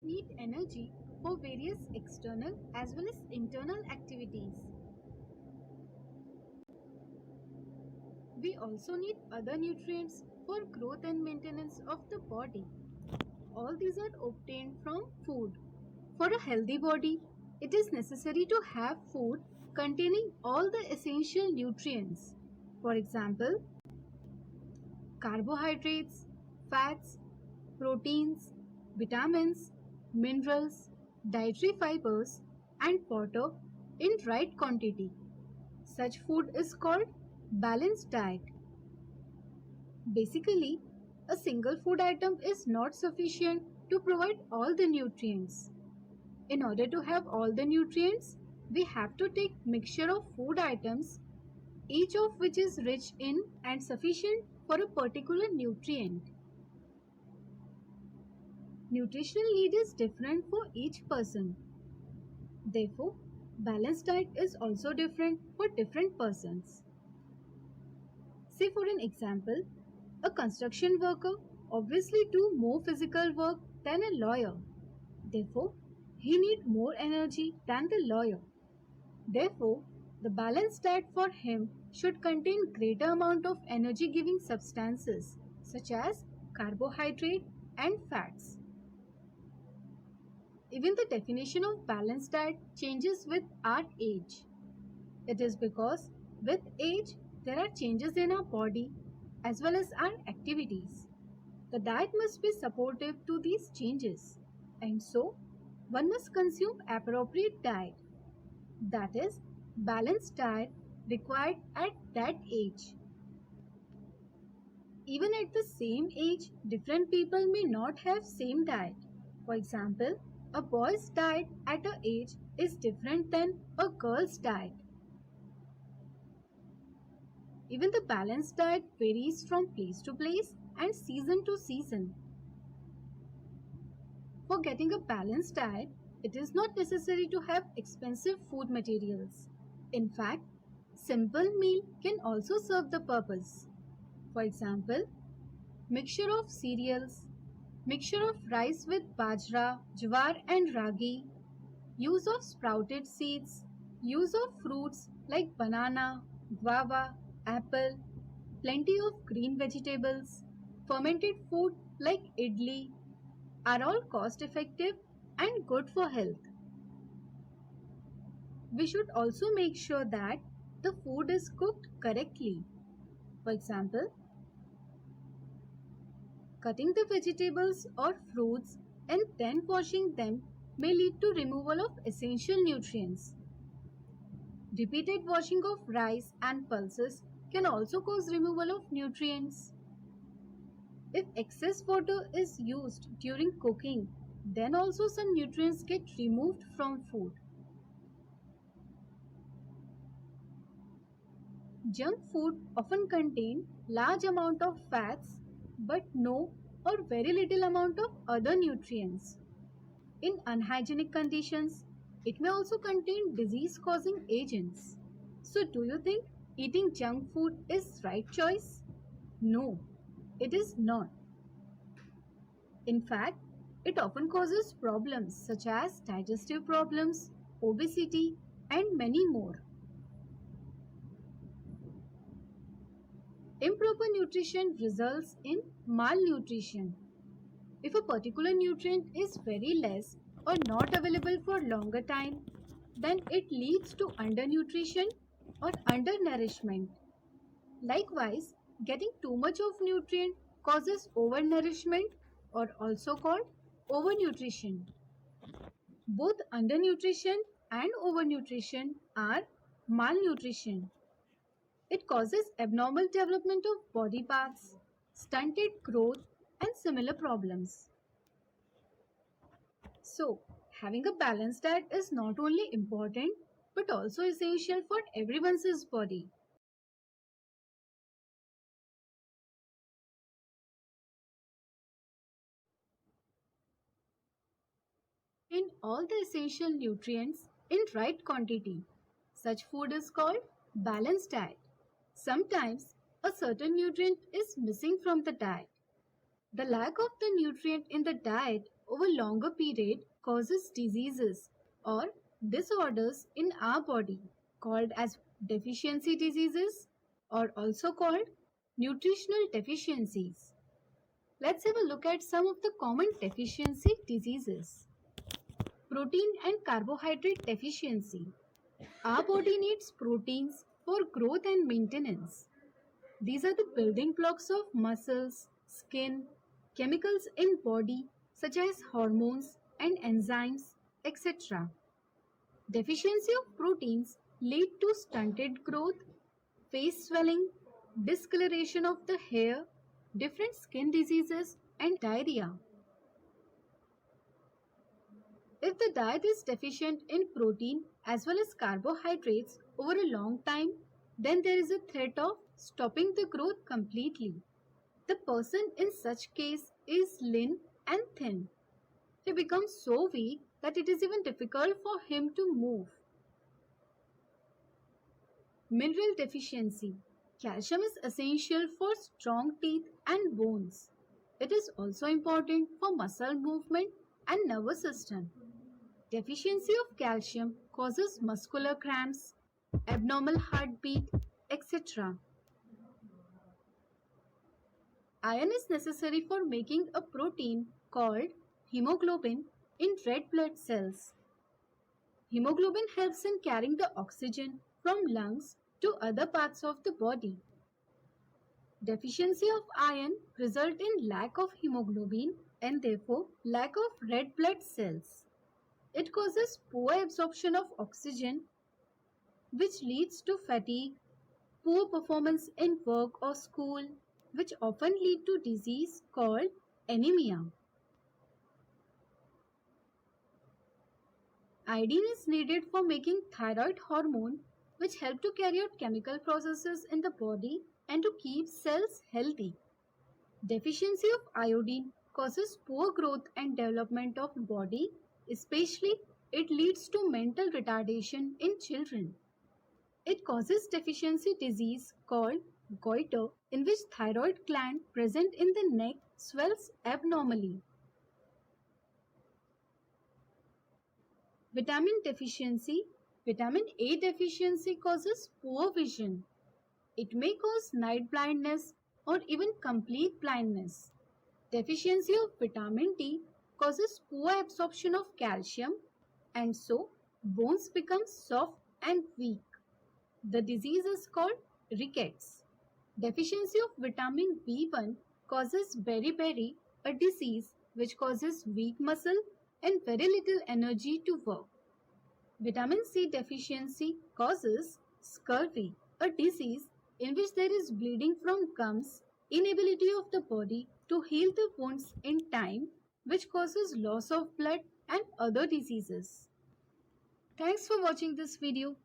need energy for various external as well as internal activities. We also need other nutrients for growth and maintenance of the body. All these are obtained from food. For a healthy body, it is necessary to have food containing all the essential nutrients. For example, carbohydrates, fats, proteins, vitamins, minerals, dietary fibers, and water in right quantity. Such food is called balanced diet. Basically, a single food item is not sufficient to provide all the nutrients. In order to have all the nutrients, we have to take mixture of food items, each of which is rich in and sufficient for a particular nutrient. Nutritional need is different for each person. Therefore, balanced diet is also different for different persons. Say for an example, a construction worker obviously do more physical work than a lawyer. Therefore, he need more energy than the lawyer. Therefore, the balanced diet for him should contain greater amount of energy giving substances such as carbohydrate and fats. Even the definition of balanced diet changes with our age. It is because with age there are changes in our body as well as our activities. The diet must be supportive to these changes, and so one must consume appropriate diet, that is, balanced diet required at that age. Even at the same age, different people may not have same diet. For example, a boy's diet at a age is different than a girl's diet. Even the balanced diet varies from place to place and season to season. For getting a balanced diet, it is not necessary to have expensive food materials. In fact, simple meal can also serve the purpose. For example, mixture of cereals, mixture of rice with bajra, jawar and ragi, use of sprouted seeds, use of fruits like banana, guava, apple, plenty of green vegetables, fermented food like idli are all cost effective and good for health. We should also make sure that the food is cooked correctly. For example, cutting the vegetables or fruits and then washing them may lead to removal of essential nutrients. Repeated washing of rice and pulses can also cause removal of nutrients. If excess water is used during cooking, then also some nutrients get removed from food. Junk food often contain large amount of fats but no or very little amount of other nutrients. In unhygienic conditions, it may also contain disease causing agents. So do you think eating junk food is right choice? No, it is not. In fact, it often causes problems such as digestive problems, obesity, and many more. Improper nutrition results in malnutrition. If a particular nutrient is very less or not available for longer time, then it leads to undernutrition or undernourishment. Likewise, getting too much of nutrient causes overnourishment or also called overnutrition. Both undernutrition and overnutrition are malnutrition. It causes abnormal development of body parts, stunted growth, and similar problems. So, having a balanced diet is not only important but also essential for everyone's body. In all the essential nutrients in right quantity. Such food is called balanced diet. Sometimes a certain nutrient is missing from the diet. The lack of the nutrient in the diet over longer period causes diseases or disorders in our body called as deficiency diseases or also called nutritional deficiencies. Let's have a look at some of the common deficiency diseases. Protein and carbohydrate deficiency. Our body needs proteins for growth and maintenance. These are the building blocks of muscles, skin, chemicals in body such as hormones and enzymes, etc. Deficiency of proteins lead to stunted growth, face swelling, discoloration of the hair, different skin diseases and diarrhea. If the diet is deficient in protein as well as carbohydrates over a long time, then there is a threat of stopping the growth completely. The person in such case is lean and thin. He becomes so weak that it is even difficult for him to move. Mineral deficiency. Calcium is essential for strong teeth and bones. It is also important for muscle movement and nervous system. Deficiency of calcium causes muscular cramps, abnormal heartbeat, etc. Iron is necessary for making a protein called hemoglobin in red blood cells. Hemoglobin helps in carrying the oxygen from lungs to other parts of the body. Deficiency of iron results in lack of hemoglobin and therefore lack of red blood cells. It causes poor absorption of oxygen, which leads to fatigue, poor performance in work or school, which often lead to disease called anemia. Iodine is needed for making thyroid hormone, which help to carry out chemical processes in the body and to keep cells healthy. Deficiency of iodine causes poor growth and development of body, especially it leads to mental retardation in children. It causes deficiency disease called goiter, in which thyroid gland present in the neck swells abnormally. Vitamin deficiency. Vitamin A deficiency causes poor vision. It may cause night blindness or even complete blindness. Deficiency of vitamin D causes poor absorption of calcium and so bones become soft and weak. The disease is called rickets. Deficiency of vitamin B1 causes beriberi, a disease which causes weak muscle and very little energy to work. Vitamin C deficiency causes scurvy, a disease in which there is bleeding from gums, inability of the body to heal the wounds in time, which causes loss of blood and other diseases. Thanks for watching this video.